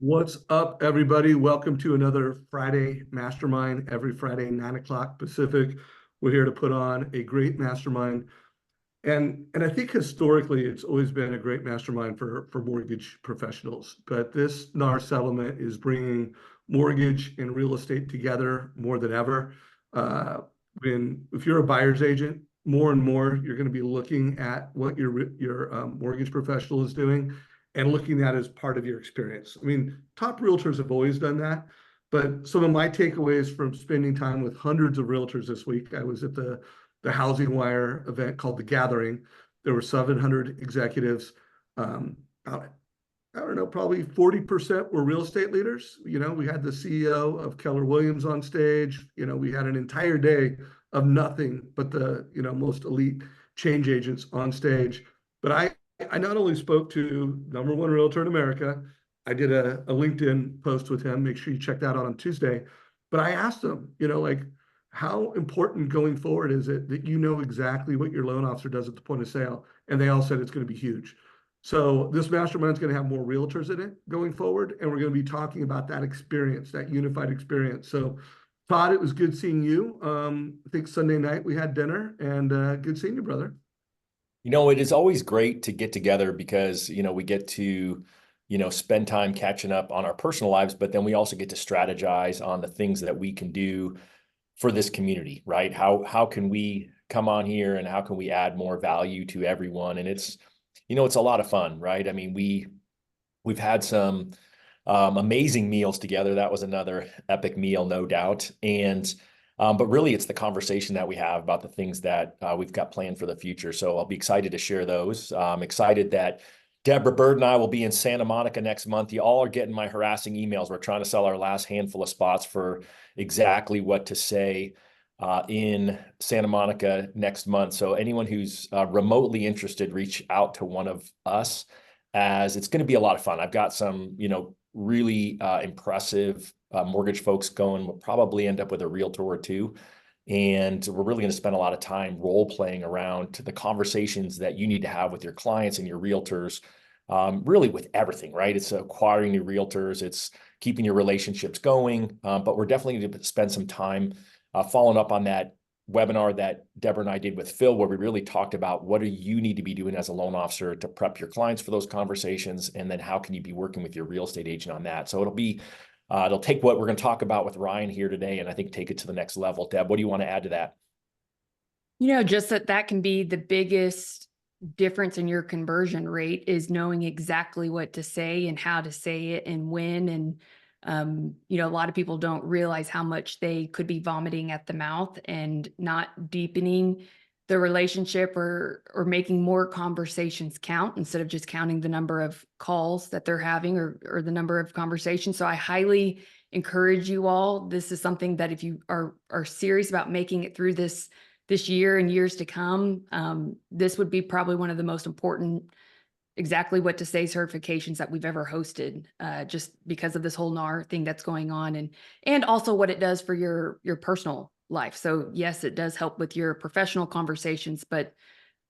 What's up, everybody? Welcome to another Friday Mastermind. Every Friday, 9 o'clock Pacific. We're here to put on a great mastermind. And I think historically, it's always been a great mastermind for mortgage professionals. But this NAR settlement is bringing mortgage and real estate together more than ever. If you're a buyer's agent, more and more, you're going to be looking at what your mortgage professional is doing and looking at as part of your experience. I mean, top realtors have always done that, but some of my takeaways from spending time with hundreds of realtors this week, I was at the Housing Wire event called The Gathering. There were 700 executives. I don't know, probably 40% were real estate leaders. You know, we had the CEO of Keller Williams on stage. You know, we had an entire day of nothing but the, most elite change agents on stage. But I not only spoke to number one realtor in America, I did a LinkedIn post with him. Make sure you check that out on Tuesday. But I asked him, how important going forward is it that you know exactly what your loan officer does at the point of sale? And they all said it's going to be huge. So this mastermind is going to have more realtors in it going forward. And we're going to be talking about that experience, that unified experience. So Todd, it was good seeing you. I think Sunday night we had dinner, and good seeing you, brother. It is always great to get together because, we get to, spend time catching up on our personal lives, but then we also get to strategize on the things that we can do for this community, right? How can we come on here and how can we add more value to everyone? And it's a lot of fun, right? I mean, we've had some amazing meals together. That was another epic meal, no doubt. But really, it's the conversation that we have about the things that we've got planned for the future. So I'll be excited to share those. I'm excited that Deborah Bird and I will be in Santa Monica next month. You all are getting my harassing emails. We're trying to sell our last handful of spots for exactly what to say in Santa Monica next month. So anyone who's remotely interested, reach out to one of us, as it's going to be a lot of fun. I've got some, really impressive mortgage folks going. We'll probably end up with a realtor or two. And we're really going to spend a lot of time role playing around the conversations that you need to have with your clients and your realtors, really with everything, right? It's acquiring new realtors, it's keeping your relationships going. But we're definitely going to spend some time following up on that webinar that Deborah and I did with Phil, where we really talked about what do you need to be doing as a loan officer to prep your clients for those conversations, and then how can you be working with your real estate agent on that. So it'll take what we're going to talk about with Ryan here today, and I think take it to the next level. Deb, what do you want to add to that? Just that can be the biggest difference in your conversion rate, is knowing exactly what to say and how to say it and when. And a lot of people don't realize how much they could be vomiting at the mouth and not deepening the relationship or making more conversations count instead of just counting the number of calls that they're having or the number of conversations. So I highly encourage you all. This is something that if you are serious about making it through this year and years to come, this would be probably one of the most important exactly what to say certifications that we've ever hosted, just because of this whole NAR thing that's going on, and also what it does for your personal life. So yes, it does help with your professional conversations, but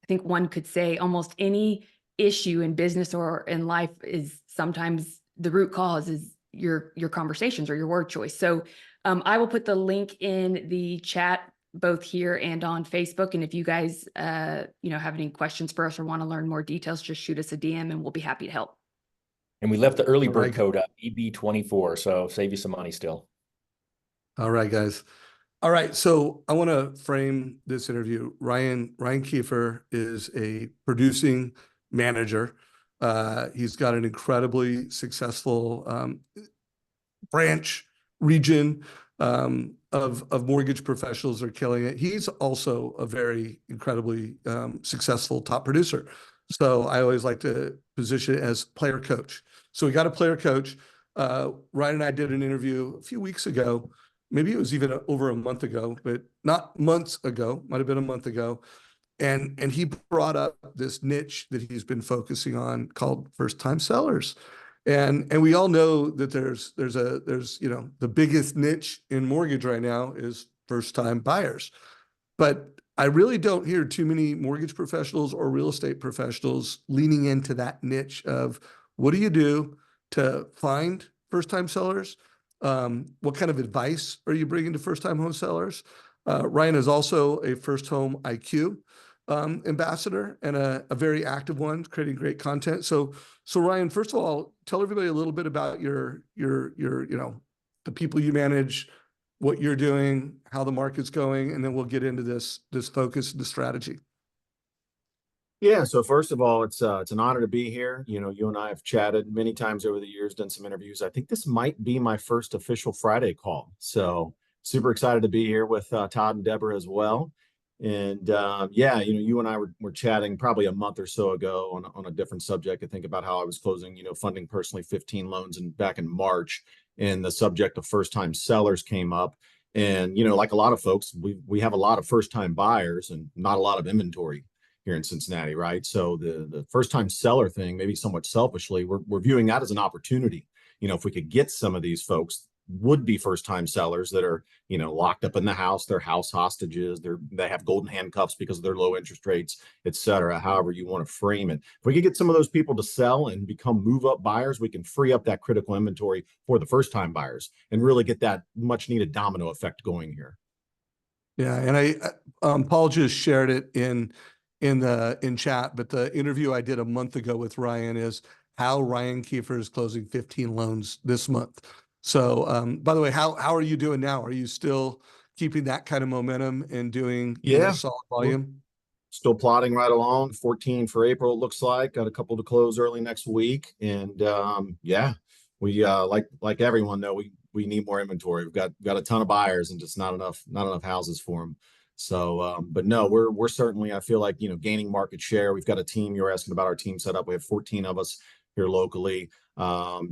I think one could say almost any issue in business or in life is sometimes the root cause is your conversations or your word choice. So I will put the link in the chat both here and on Facebook. And if you guys, have any questions for us or want to learn more details, just shoot us a DM and we'll be happy to help. And we left the early bird code up, EB24, so save you some money still. All right, guys. All right, so I want to frame this interview. Ryan Kiefer is a producing manager. He's got an incredibly successful branch region of mortgage professionals are killing it. He's also a very incredibly successful top producer. So I always like to position it as player coach. So we got a player coach. Ryan and I did an interview a few weeks ago. Maybe it was even over a month ago, but not months ago, might have been a month ago. And he brought up this niche that he's been focusing on called first-time sellers. And we all know that there's the biggest niche in mortgage right now is first-time buyers. But I really don't hear too many mortgage professionals or real estate professionals leaning into that niche of what do you do to find first-time sellers? What kind of advice are you bringing to first-time home sellers? Ryan is also a First Home IQ ambassador and a very active one, creating great content. So Ryan, first of all, tell everybody a little bit about your the people you manage, what you're doing, how the market's going, and then we'll get into this focus, the strategy. Yeah, so first of all, it's an honor to be here. You know, you and I have chatted many times over the years, done some interviews. I think this might be my first official Friday call. So super excited to be here with Todd and Deborah as well. And yeah, you know, you and I were chatting probably a month or so ago on a different subject. I think about how I was closing, you know, funding personally 15 loans back in March, and the subject of first-time sellers came up. And, you know, like a lot of folks, we have a lot of first-time buyers and not a lot of inventory here in Cincinnati, right? So the first-time seller thing, maybe somewhat selfishly, we're viewing that as an opportunity. You know, if we could get some of these folks, would be first-time sellers that are, you know, locked up in the house, they're house hostages, they have golden handcuffs because of their low interest rates, et cetera, however you want to frame it. If we could get some of those people to sell and become move-up buyers, we can free up that critical inventory for the first-time buyers and really get that much-needed domino effect going here. Yeah, and Paul just shared it in chat, but the interview I did a month ago with Ryan is how Ryan Kiefer is closing 15 loans this month. So, by the way, how are you doing now? Are you still keeping that kind of momentum and doing solid volume? Still plodding right along. 14 for April, it looks like. Got a couple to close early next week. And yeah, we like everyone though, we need more inventory. We've got a ton of buyers and just not enough houses for them. So, but no, we're certainly, I feel like, you know, gaining market share. We've got a team. You were asking about our team setup. We have 14 of us here locally,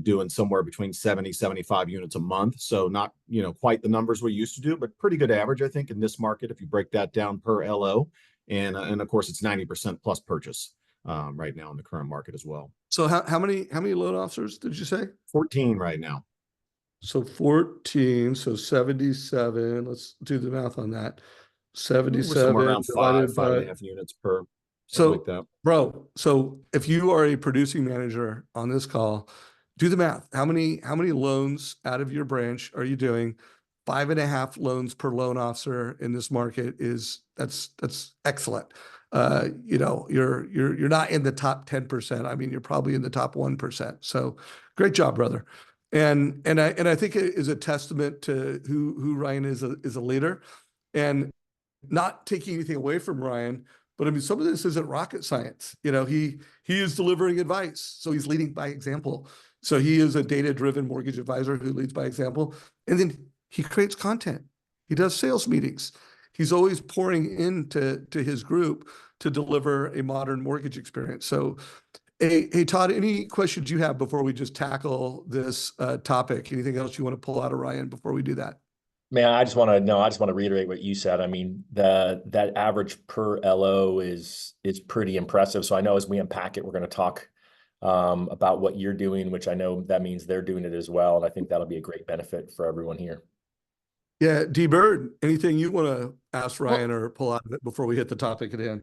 doing somewhere between 70-75 units a month. So not, you know, quite the numbers we used to do, but pretty good average, I think, in this market if you break that down per LO. And of course, it's 90% plus purchase right now in the current market as well. So how many loan officers did you say? 14 right now. So 14, so 77. Let's do the math on that. 77 around divided five by and a half units per. So, like that. Bro, so if you are a producing manager on this call, do the math. How many loans out of your branch are you doing? 5.5 loans per loan officer in this market that's excellent. You know, you're not in the top 10%. I mean, you're probably in the top 1%. So great job, brother. And I think it is a testament to who Ryan is a leader, and not taking anything away from Ryan. But I mean, some of this isn't rocket science. You know, he is delivering advice, so he's leading by example. So he is a data-driven mortgage advisor who leads by example, and then he creates content. He does sales meetings. He's always pouring into his group to deliver a modern mortgage experience. So, hey, Todd, any questions you have before we just tackle this topic? Anything else you want to pull out of Ryan before we do that? Man, I just want to reiterate what you said. I mean, that average per LO is pretty impressive. So I know as we unpack it, we're going to talk about what you're doing, which I know that means they're doing it as well. And I think that'll be a great benefit for everyone here. Yeah, D Bird, anything you want to ask Ryan or pull out of it before we hit the topic at hand?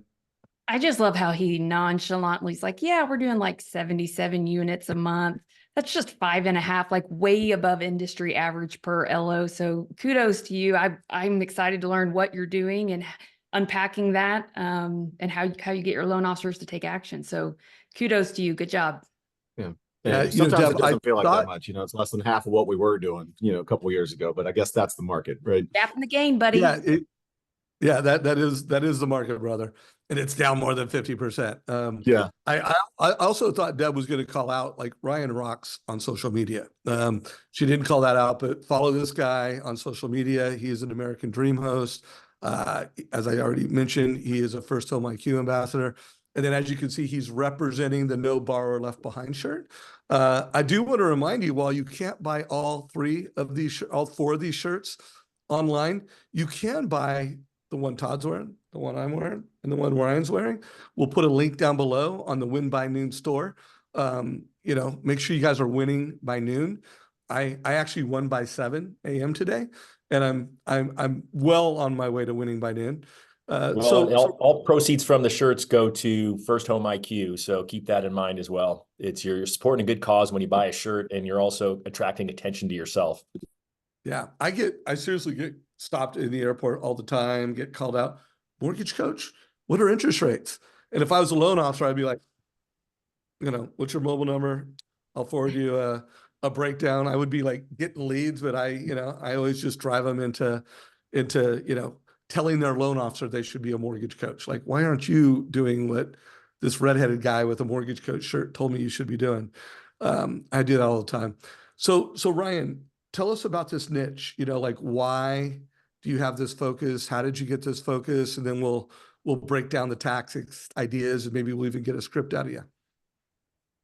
I just love how he nonchalantly is like, yeah, we're doing like 77 units a month. That's just 5.5, like way above industry average per LO. So kudos to you. I'm excited to learn what you're doing and unpacking that and how you get your loan officers to take action. So kudos to you. Good job. Yeah. Yeah, Sometimes it doesn't feel like that much. You know, it's less than half of what we were doing, you know, a couple of years ago. But I guess that's the market, right? Gap in the game, buddy. Yeah, that is the market, brother, and it's down more than 50%. Yeah, I also thought Deb was going to call out like Ryan rocks on social media. She didn't call that out, but follow this guy on social media. He is an American Dream host. As I already mentioned, he is a First Home IQ ambassador. And then, as you can see, he's representing the No Borrower Left Behind shirt. I do want to remind you, while you can't buy all four of these shirts online, you can buy the one Todd's wearing, the one I'm wearing, and the one Ryan's wearing. We'll put a link down below on the Win by Noon store. You know, make sure you guys are winning by noon. I actually won by 7 a.m. today, and I'm well on my way to winning by noon. Well, all proceeds from the shirts go to First Home IQ, so keep that in mind as well. You're supporting a good cause when you buy a shirt, and you're also attracting attention to yourself. Yeah, I seriously get stopped in the airport all the time, get called out, mortgage coach, what are interest rates? And if I was a loan officer, I'd be like, what's your mobile number? I'll forward you a breakdown. I would be like getting leads, but I always just drive them into, telling their loan officer they should be a mortgage coach. Like, why aren't you doing what this redheaded guy with a mortgage coach shirt told me you should be doing? I do that all the time. So Ryan, tell us about this niche, like why do you have this focus? How did you get this focus? And then we'll break down the tactics, ideas, and maybe we'll even get a script out of you.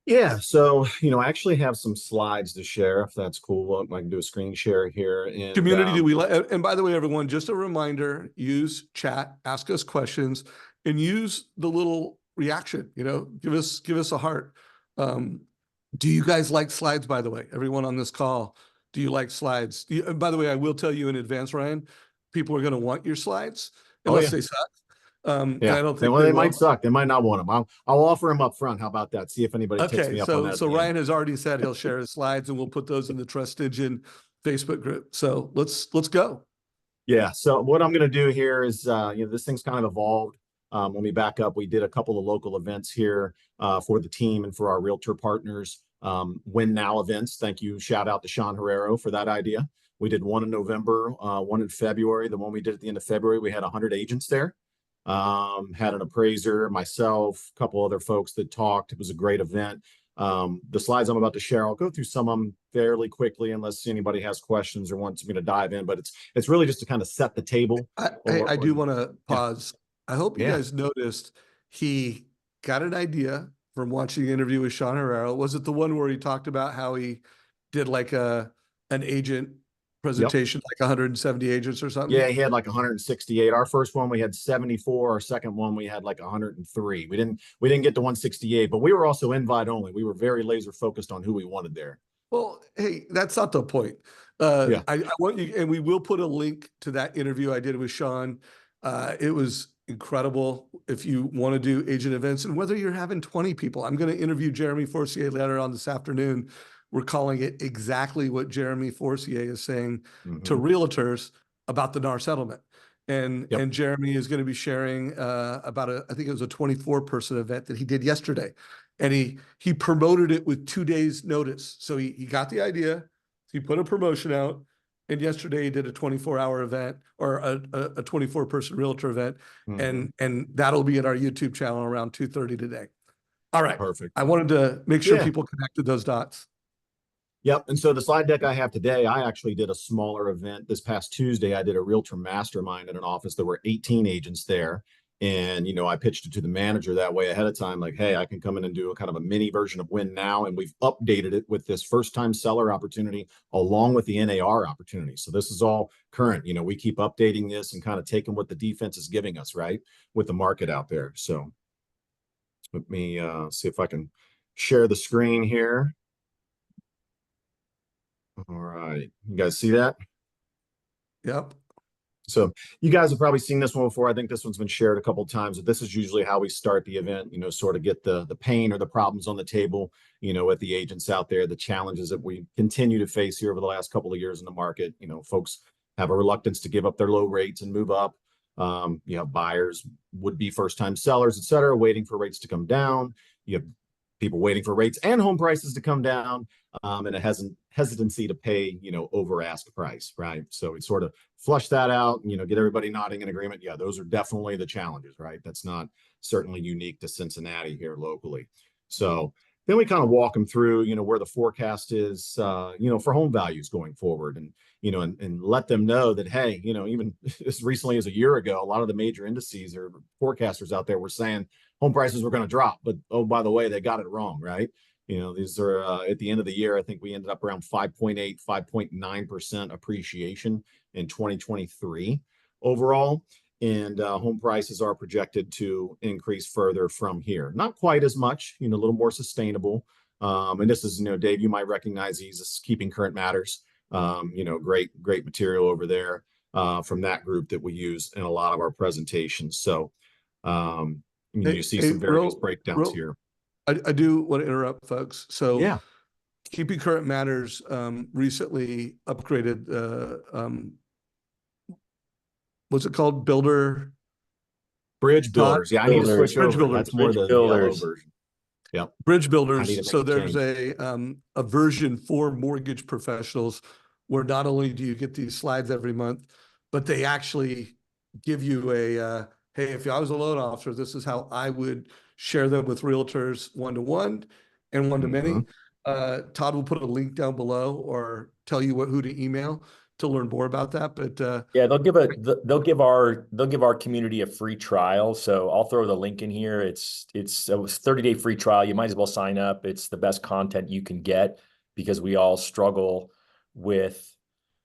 Yeah, so I actually have some slides to share if that's cool. I can do a screen share here. And Community, do we let? And by the way, everyone, just a reminder: use chat, ask us questions, and use the little reaction. Give us a heart. Do you guys like slides? By the way, everyone on this call, do you like slides? By the way, I will tell you in advance, Ryan, people are going to want your slides unless they suck. And I don't think they might suck. They might not want them. I'll offer them up front. How about that? See if anybody takes me up on that. So Ryan has already said he'll share his slides, and we'll put those in the TrustEngine Facebook group. So let's go. Yeah. So what I'm going to do here is, this thing's kind of evolved. Let me back up. We did a couple of local events here for the team and for our realtor partners. Win Now events. Thank you. Shout out to Sean Herrero for that idea. We did one in November, one in February. The one we did at the end of February, we had 100 agents there. Had an appraiser, myself, a couple other folks that talked. It was a great event. The slides I'm about to share, I'll go through some of them fairly quickly unless anybody has questions or wants me to dive in, but it's really just to kind of set the table. I do want to pause. I hope you guys noticed he got an idea from watching the interview with Sean Herrero. Was it the one where he talked about how he did like an agent presentation, like 170 agents or something? Yeah, he had like 168. Our first one we had 74. Our second one we had like 103. We didn't get to 168, but we were also invite only. We were very laser focused on who we wanted there. Well, hey, that's not the point. I want you, and we will put a link to that interview I did with Sean. It was incredible. If you want to do agent events, and whether you're having 20 people, I'm going to interview Jeremy Forcier later on this afternoon. We're calling it exactly what Jeremy Forcier is saying to realtors about the NAR settlement. And Jeremy is going to be sharing about I think it was a 24-person event that he did yesterday. And he promoted it with 2 days notice. So he got the idea, he put a promotion out, and yesterday he did a 24-hour event or a 24-person realtor event. And that'll be at our YouTube channel around 2:30 today. All right. Perfect. I wanted to make sure people connected those dots. Yep. And so the slide deck I have today, I actually did a smaller event this past Tuesday. I did a realtor mastermind at an office. There were 18 agents there. And, I pitched it to the manager that way ahead of time, like, hey, I can come in and do a kind of a mini version of Win Now. And we've updated it with this first-time seller opportunity along with the NAR opportunity. So this is all current. We keep updating this and kind of taking what the defense is giving us, right, with the market out there. So let me see if I can share the screen here. All right. You guys see that? Yep. So you guys have probably seen this one before. I think this one's been shared a couple of times, but this is usually how we start the event, sort of get the pain or the problems on the table, with the agents out there, the challenges that we continue to face here over the last couple of years in the market. Folks have a reluctance to give up their low rates and move up. Buyers would be first-time sellers, et cetera, waiting for rates to come down. You have people waiting for rates and home prices to come down, and a hesitancy to pay, over ask price, right? So we sort of flush that out, get everybody nodding in agreement. Yeah, those are definitely the challenges, right? That's not certainly unique to Cincinnati here locally. So then we kind of walk them through, where the forecast is, for home values going forward, and and let them know that, hey, even as recently as a year ago, a lot of the major indices or forecasters out there were saying home prices were going to drop, but oh, by the way, they got it wrong, right? These are at the end of the year, I think we ended up around 5.8, 5.9% appreciation in 2023 overall. And home prices are projected to increase further from here. Not quite as much, a little more sustainable. And this is, Dave, you might recognize these as Keeping Current Matters. Great material over there. from that group that we use in a lot of our presentations. So you see Hey, some various breakdowns here. I do want to interrupt, folks. So Yeah. Keeping Current Matters recently upgraded, what's it called? Bridge Todd? builders. Yeah, I need to switch Bridge over. builders. That's more Bridge the yellow builders. version. Yep. Bridge I need builders. to So make a there's change. a version for mortgage professionals where not only do you get these slides every month, but they actually give you a hey, if I was a loan officer, this is how I would share them with realtors one-to-one and one-to-many. Todd will put a link down below or tell you who to email to learn more about that. But Yeah, they'll give our community a free trial. So I'll throw the link in here. It's a 30-day free trial. You might as well sign up. It's the best content you can get because we all struggle with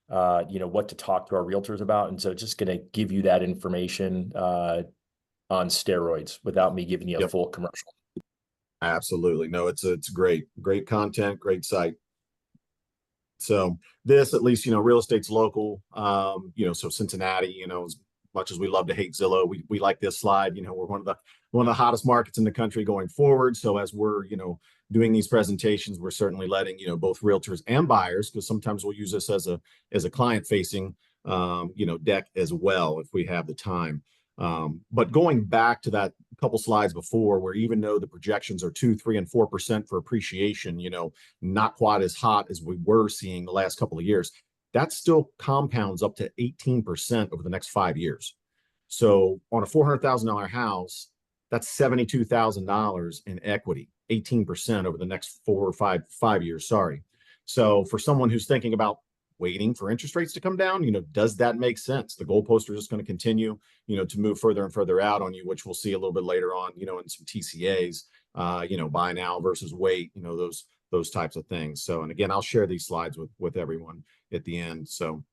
what to talk to our realtors about. And so it's just going to give you that information on steroids without me giving you a full commercial. Absolutely. No, it's great content, great site. So this, at least, real estate's local. So Cincinnati, as much as we love to hate Zillow, we like this slide. We're one of the hottest markets in the country going forward. So as we're, doing these presentations, we're certainly letting, both realtors and buyers, because sometimes we'll use this as a client facing, deck as well, if we have the time. But going back to that couple slides before, where even though the projections are 2%, 3%, and 4% for appreciation, not quite as hot as we were seeing the last couple of years, that still compounds up to 18% over the next 5 years. So on a $400,000 house, that's $72,000 in equity, 18% over the next 5 years. Sorry. So for someone who's thinking about waiting for interest rates to come down, does that make sense? The goalposts are just going to continue, to move further and further out on you, which we'll see a little bit later on, in some TCAs, buy now versus wait, those types of things. So, and again, I'll share these slides with everyone at the end. So,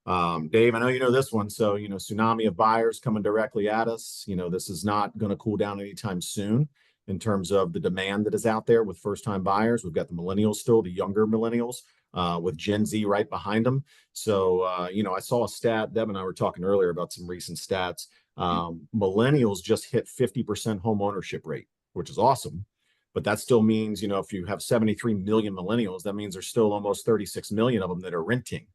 Dave, I know you know this one. So, tsunami of buyers coming directly at us. This is not going to cool down anytime soon in terms of the demand that is out there with first-time buyers. We've got the millennials still, the younger millennials, with Gen Z right behind them. So, I saw a stat, Deb and I were talking earlier about some recent stats. Millennials just hit 50% home ownership rate, which is awesome. But that still means, if you have 73 million millennials, that means there's still almost 36 million of them that are renting.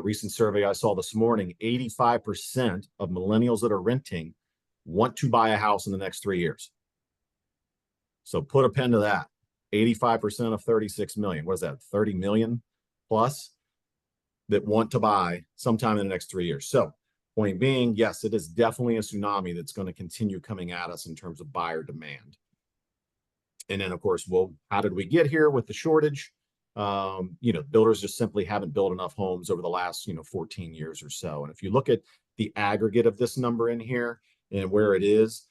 Recent survey I saw this morning, 85% of millennials that are renting want to buy a house in the next 3 years. So put a pen to that. 85% of 36 million. What is that? 30 million plus that want to buy sometime in the next 3 years. So point being, yes, it is definitely a tsunami that's going to continue coming at us in terms of buyer demand. And then, of course, how did we get here with the shortage? Builders just simply haven't built enough homes over the last, 14 years or so. And if you look at the aggregate of this number in here and where it is,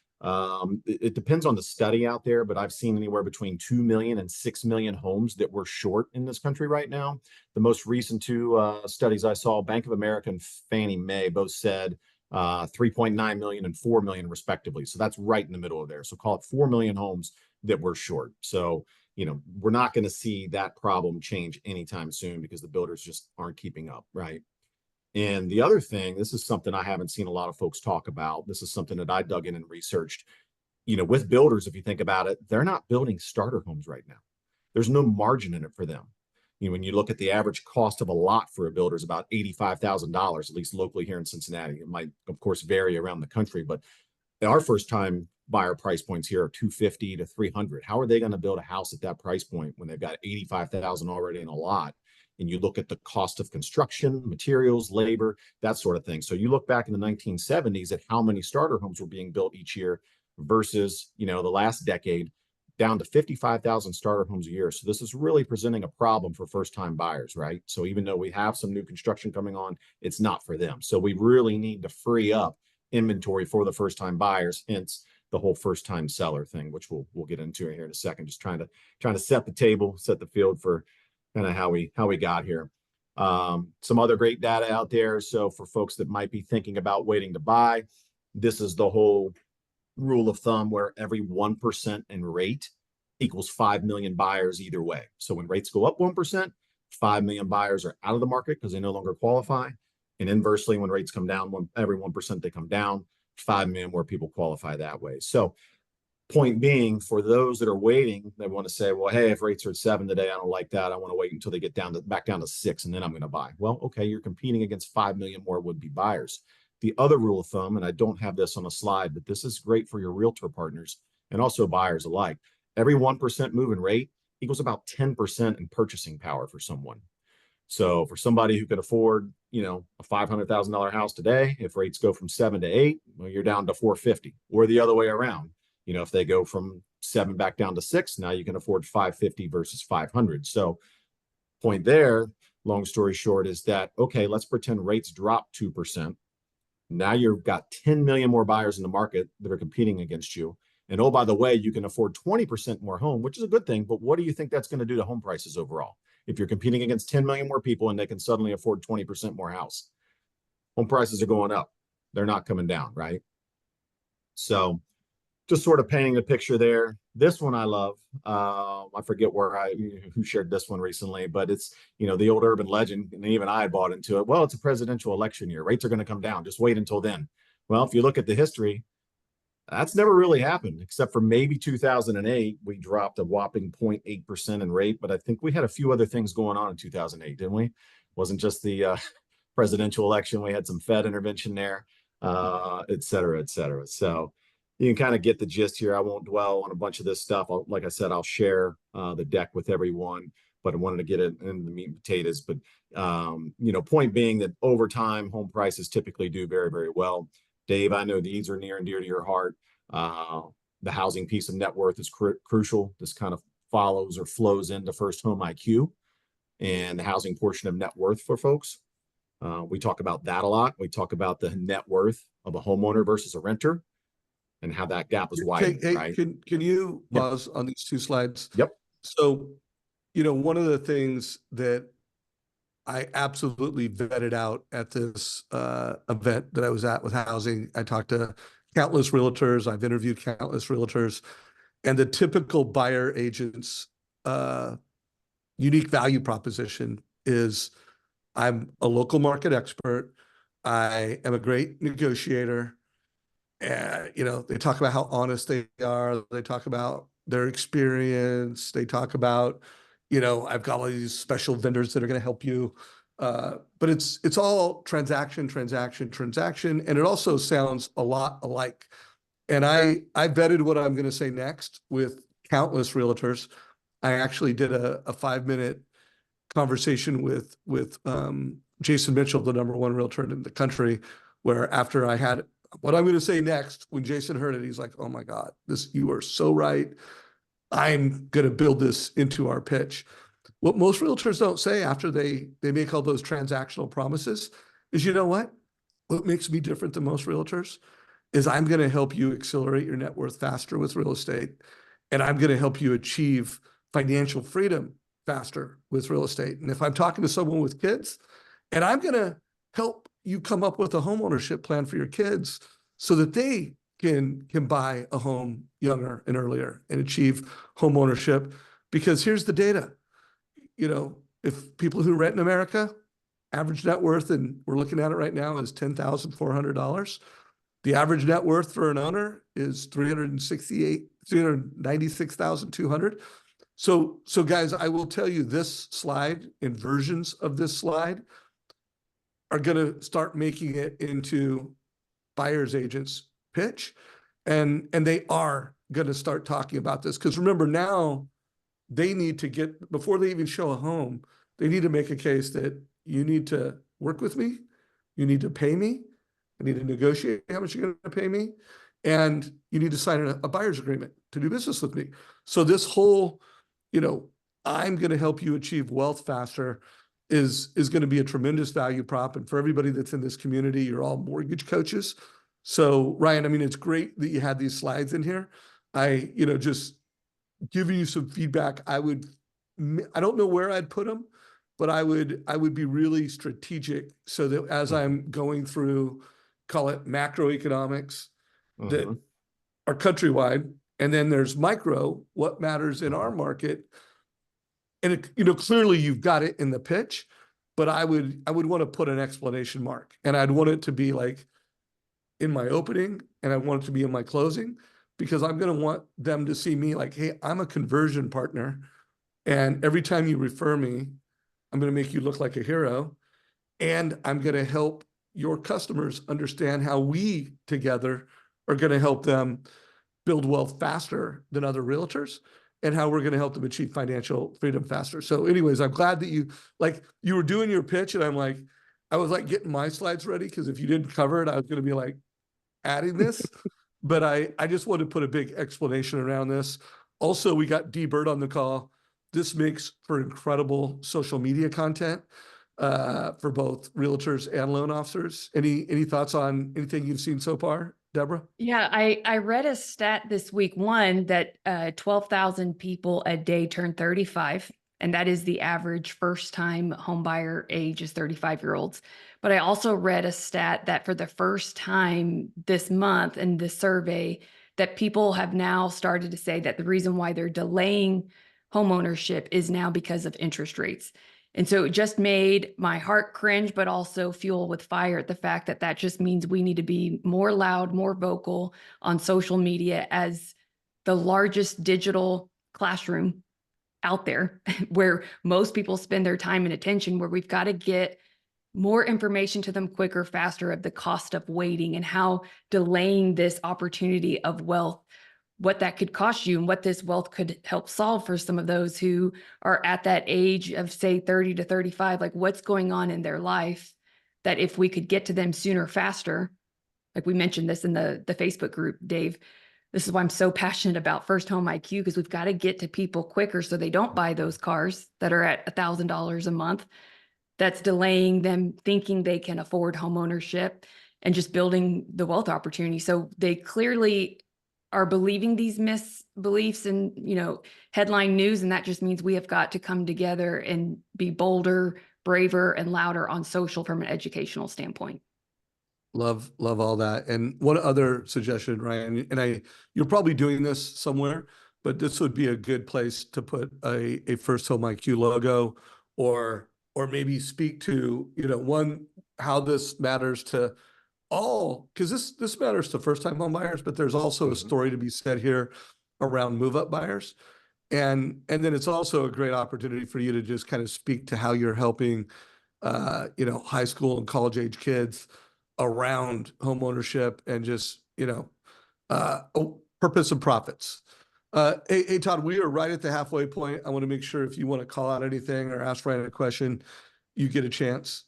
it depends on the study out there, but I've seen anywhere between 2 million and 6 million homes that we're short in this country right now. The most recent two studies I saw, Bank of America and Fannie Mae both said 3.9 million and 4 million respectively. So that's right in the middle of there. So call it 4 million homes that we're short. So, we're not going to see that problem change anytime soon because the builders just aren't keeping up, right? And the other thing, this is something I haven't seen a lot of folks talk about. This is something that I dug in and researched. With builders, if you think about it, they're not building starter homes right now. There's no margin in it for them. When you look at the average cost of a lot for a builder is about $85,000, at least locally here in Cincinnati. It might, of course, vary around the country, but our first-time buyer price points here are $250 to $300. How are they going to build a house at that price point when they've got $85,000 already in a lot? And you look at the cost of construction, materials, labor, that sort of thing. So you look back in the 1970s at how many starter homes were being built each year versus, the last decade, down to 55,000 starter homes a year. So this is really presenting a problem for first-time buyers, right? So even though we have some new construction coming on, it's not for them. So we really need to free up inventory for the first-time buyers, hence the whole first-time seller thing, which we'll get into here in a second. Just trying to set the table, set the field for kind of how we got here. Some other great data out there. So for folks that might be thinking about waiting to buy, this is the whole rule of thumb where every 1% in rate equals 5 million buyers either way. So when rates go up 1%, 5 million buyers are out of the market because they no longer qualify. And inversely, when rates come down, every 1% they come down, 5 million more people qualify that way. So point being, for those that are waiting, they want to say, well, hey, if rates are at 7 today, I don't like that. I want to wait until they get back down to 6, and then I'm going to buy. Well, okay, you're competing against 5 million more would-be buyers. The other rule of thumb, and I don't have this on a slide, but this is great for your realtor partners and also buyers alike. Every 1% move in rate equals about 10% in purchasing power for someone. So for somebody who can afford, a $500,000 house today, if rates go from 7 to 8, well, you're down to 450, or the other way around. If they go from 7 back down to 6, now you can afford 550 versus 500. So point there, long story short, is that, okay, let's pretend rates drop 2%. Now you've got 10 million more buyers in the market that are competing against you. And oh, by the way, you can afford 20% more home, which is a good thing. But what do you think that's going to do to home prices overall? If you're competing against 10 million more people and they can suddenly afford 20% more house, home prices are going up. They're not coming down, right? So just sort of painting the picture there. This one I love. I forget who shared this one recently, but it's, the old urban legend, and even I bought into it. Well, it's a presidential election year. Rates are going to come down. Just wait until then. Well, if you look at the history, that's never really happened, except for maybe 2008. We dropped a whopping 0.8% in rate, but I think we had a few other things going on in 2008, didn't we? It wasn't just the presidential election. We had some Fed intervention there, et cetera, et cetera. So you can kind of get the gist here. I won't dwell on a bunch of this stuff. Like I said, I'll share the deck with everyone, but I wanted to get it in the meat and potatoes. But, point being that over time, home prices typically do very, very well. Dave, I know these are near and dear to your heart. The housing piece of net worth is crucial. This kind of follows or flows into first home IQ and the housing portion of net worth for folks. We talk about that a lot. We talk about the net worth of a homeowner versus a renter and how that gap is widening, right? Can you pause on these 2 slides? Yep. So, one of the things that I absolutely vetted out at this event that I was at with housing, I talked to countless realtors. I've interviewed countless realtors, and the typical buyer agent's unique value proposition is, I'm a local market expert. I am a great negotiator. They talk about how honest they are. They talk about their experience. They talk about, I've got all these special vendors that are going to help you. But it's all transaction. And it also sounds a lot alike. And I vetted what I'm going to say next with countless realtors. I actually did a 5-minute conversation with Jason Mitchell, the #1 realtor in the country, where after I had what I'm going to say next, when Jason heard it, he's like, oh my God, you are so right. I'm going to build this into our pitch. What most realtors don't say after they make all those transactional promises is, you know what? What makes me different than most realtors is I'm going to help you accelerate your net worth faster with real estate. And I'm going to help you achieve financial freedom faster with real estate. And if I'm talking to someone with kids, and I'm going to help you come up with a home ownership plan for your kids so that they can buy a home younger and earlier and achieve home ownership. Because here's the data. If people who rent in America, average net worth, and we're looking at it right now, is $10,400. The average net worth for an owner is $396,200. So guys, I will tell you, this slide and versions of this slide are going to start making it into buyer's agents' pitch. And they are going to start talking about this. Because remember, now they need to get, before they even show a home, they need to make a case that you need to work with me. You need to pay me. I need to negotiate how much you're going to pay me. And you need to sign a buyer's agreement to do business with me. So this whole, I'm going to help you achieve wealth faster is going to be a tremendous value prop. And for everybody that's in this community, you're all mortgage coaches. So Ryan, it's great that you had these slides in here. Just giving you some feedback. I don't know where I'd put them, but I would be really strategic so that as I'm going through, call it macroeconomics that are countrywide, and then there's micro, what matters in our market. And clearly you've got it in the pitch, but I would want to put an exclamation mark, and I'd want it to be like in my opening, and I want it to be in my closing, because I'm going to want them to see me like, hey, I'm a conversion partner. And every time you refer me, I'm going to make you look like a hero. And I'm going to help your customers understand how we together are going to help them build wealth faster than other realtors, and how we're going to help them achieve financial freedom faster. So anyways, I'm glad that you were doing your pitch, and I was like getting my slides ready, because if you didn't cover it, I was going to be like adding this, but I just wanted to put a big explanation around this. Also, we got D Bird on the call. This makes for incredible social media content for both realtors and loan officers. Any thoughts on anything you've seen so far, Deborah? Yeah, I read a stat this week, one that 12,000 people a day turn 35, and that is the average first-time home buyer age is 35-year-olds. But I also read a stat that for the first time this month in the survey, that people have now started to say that the reason why they're delaying homeownership is now because of interest rates. And so it just made my heart cringe, but also fuel with fire at the fact that that just means we need to be more loud, more vocal on social media as the largest digital classroom out there, where most people spend their time and attention, where we've got to get more information to them quicker, faster, of the cost of waiting and how delaying this opportunity of wealth, what that could cost you, and what this wealth could help solve for some of those who are at that age of, say, 30 to 35, like what's going on in their life, that if we could get to them sooner, faster, like we mentioned this in the Facebook group, Dave, this is why I'm so passionate about First Home IQ, because we've got to get to people quicker so they don't buy those cars that are at $1,000 a month. That's delaying them thinking they can afford home ownership and just building the wealth opportunity. So they clearly are believing these misbeliefs and, headline news. And that just means we have got to come together and be bolder, braver, and louder on social from an educational standpoint. Love all that. And one other suggestion, Ryan, and you're probably doing this somewhere, but this would be a good place to put a First Home IQ logo, or maybe speak to, one, how this matters to all, because this matters to first-time home buyers, but there's also a story to be said here around move-up buyers. And then it's also a great opportunity for you to just kind of speak to how you're helping, high school and college age kids around home ownership and just, purpose and profits. Hey, Todd, we are right at the halfway point. I want to make sure if you want to call out anything or ask Ryan a question, you get a chance.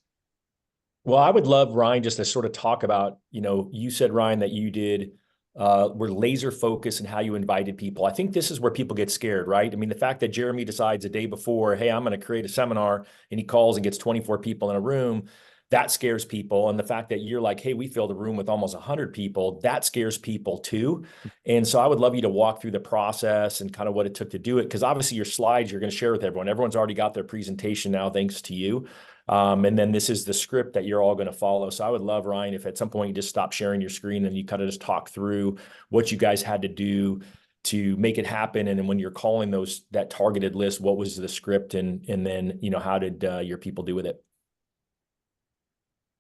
Well, I would love, Ryan, just to sort of talk about, you said, Ryan, that you were laser focused in how you invited people. I think this is where people get scared, right? I mean, the fact that Jeremy decides a day before, hey, I'm going to create a seminar, and he calls and gets 24 people in a room, that scares people. And the fact that you're like, hey, we filled a room with almost 100 people, that scares people too. And so I would love you to walk through the process and kind of what it took to do it. Because obviously your slides you're going to share with everyone. Everyone's already got their presentation now, thanks to you. And then this is the script that you're all going to follow. So I would love, Ryan, if at some point you just stop sharing your screen and you kind of just talk through what you guys had to do to make it happen. And then when you're calling that targeted list, what was the script, and then, how did your people do with it?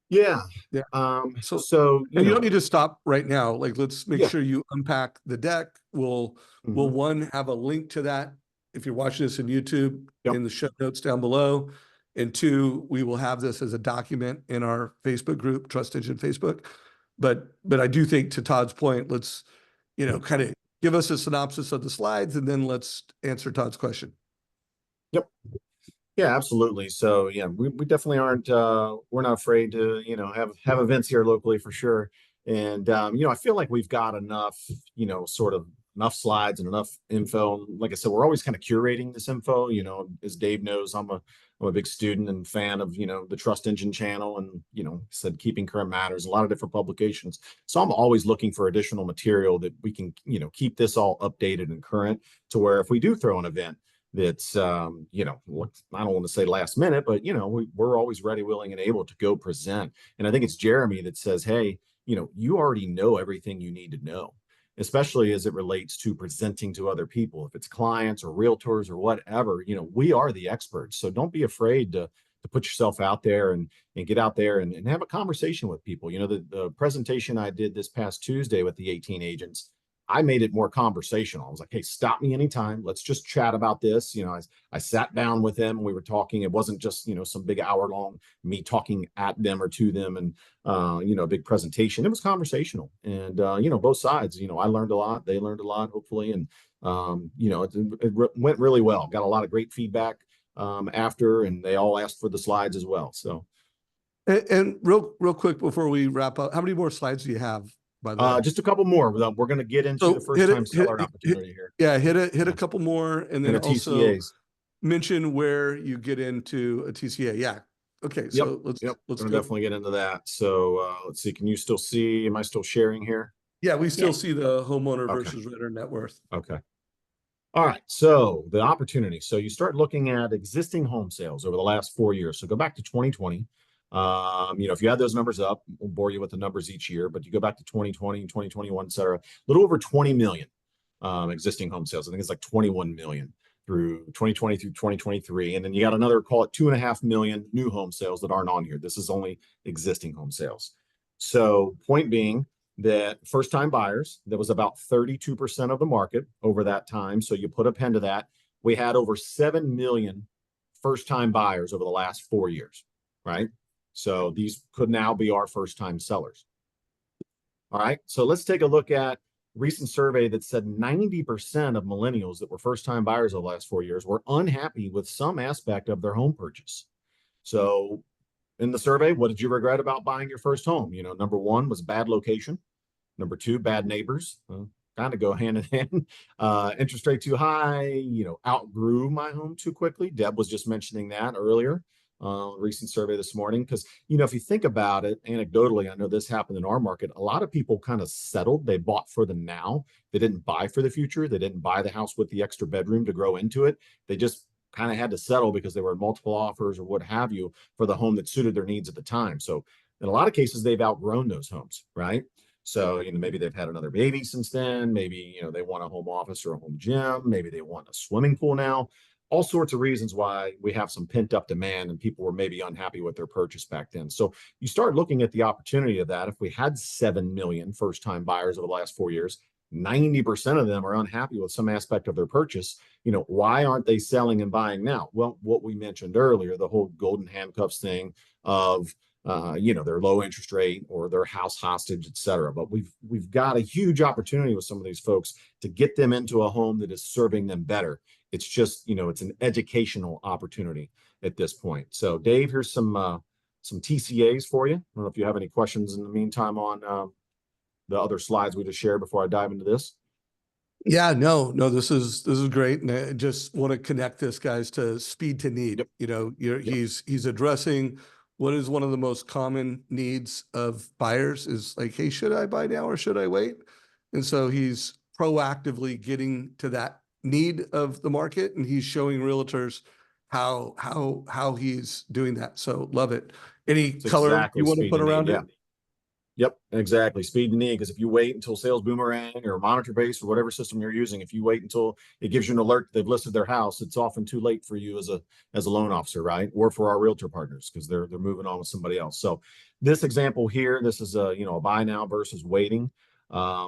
Yeah. So you don't need to stop right now. Like, let's make sure you unpack the deck. We'll one, have a link to that if you're watching this in YouTube in the show notes down below. And two, we will have this as a document in our Facebook group, TrustEngine Facebook. But I do think, to Todd's point, let's, kind of give us a synopsis of the slides, and then let's answer Todd's question. Yep. Yeah, absolutely. So yeah, we definitely aren't, we're not afraid to, have events here locally for sure. And, I feel like we've got enough, sort of enough slides and enough info. Like I said, we're always kind of curating this info. As Dave knows, I'm a big student and fan of, the TrustEngine channel, and, said Keeping Current Matters, a lot of different publications. So I'm always looking for additional material that we can, keep this all updated and current, to where if we do throw an event that's, I don't want to say last minute, but, we're always ready, willing, and able to go present. And I think it's Jeremy that says, hey, you already know everything you need to know, especially as it relates to presenting to other people. If it's clients or realtors or whatever, we are the experts. So don't be afraid to put yourself out there and get out there and have a conversation with people. You know, the presentation I did this past Tuesday with the 18 agents, I made it more conversational. I was like, hey, stop me anytime. Let's just chat about this. You know, I sat down with them. We were talking. It wasn't just, you know, some big hour long me talking at them or to them and, you know, a big presentation. It was conversational. And, you know, both sides, you know, I learned a lot. They learned a lot, hopefully. And, you know, it went really well. Got a lot of great feedback after, and they all asked for the slides as well. So. And real quick before we wrap up, how many more slides do you have? By the way, just a couple more. We're going to get into the first time seller opportunity here. Yeah, hit a couple more, and then also TCAs. mention where you get into a TCA. Yeah. Okay. So let's go. Definitely get into that. So let's see. Can you still see? Am I still sharing here? Yeah, we still see the homeowner versus renter net worth. Okay. All right. So the opportunity. So you start looking at existing home sales over the last 4 years. So go back to 2020. You know, if you add those numbers up, we'll bore you with the numbers each year, but you go back to 2020 and 2021, et cetera, a little over 20 million existing home sales. I think it's like 21 million through 2020 through 2023. And then you got another, call it 2.5 million new home sales that aren't on here. This is only existing home sales. So point being that first-time buyers, that was about 32% of the market over that time. So you put a pen to that. We had over 7 million first-time buyers over the last 4 years, right? So these could now be our first-time sellers. All right, so let's take a look at a recent survey that said 90% of millennials that were first-time buyers over the last 4 years were unhappy with some aspect of their home purchase. So in the survey, what did you regret about buying your first home? You know, number one was bad location. Number two, bad neighbors. Kind of go hand in hand. Interest rate too high, you know, outgrew my home too quickly. Deb was just mentioning that earlier. Recent survey this morning, because, you know, if you think about it anecdotally, I know this happened in our market. A lot of people kind of settled. They bought for the now. They didn't buy for the future. They didn't buy the house with the extra bedroom to grow into it. They just kind of had to settle because there were multiple offers or what have you for the home that suited their needs at the time. So in a lot of cases, they've outgrown those homes, right? So, you know, maybe they've had another baby since then. Maybe, you know, they want a home office or a home gym. Maybe they want a swimming pool now. All sorts of reasons why we have some pent up demand and people were maybe unhappy with their purchase back then. So you start looking at the opportunity of that. If we had 7 million first-time buyers over the last 4 years, 90% of them are unhappy with some aspect of their purchase. You know, why aren't they selling and buying now? Well, what we mentioned earlier, the whole golden handcuffs thing of, you know, their low interest rate or their house hostage, et cetera. But we've got a huge opportunity with some of these folks to get them into a home that is serving them better. It's just, you know, it's an educational opportunity at this point. So Dave, here's some TCAs for you. I don't know if you have any questions in the meantime on the other slides we just shared before I dive into this. Yeah, no, this is great. And I just want to connect this, guys, to speed to need. Yep. You know, he's addressing what is one of the most common needs of buyers is like, hey, should I buy now or should I wait? And so he's proactively getting to that need of the market, and he's showing realtors how he's doing that. So love it. Any color you want to put around it? Yep, exactly. Speed and need, because if you wait until Sales Boomerang or Monitor Base or whatever system you're using, if you wait until it gives you an alert they've listed their house, it's often too late for you as a loan officer, right? Or for our realtor partners, because they're moving on with somebody else. So this example here, this is a buy now versus waiting.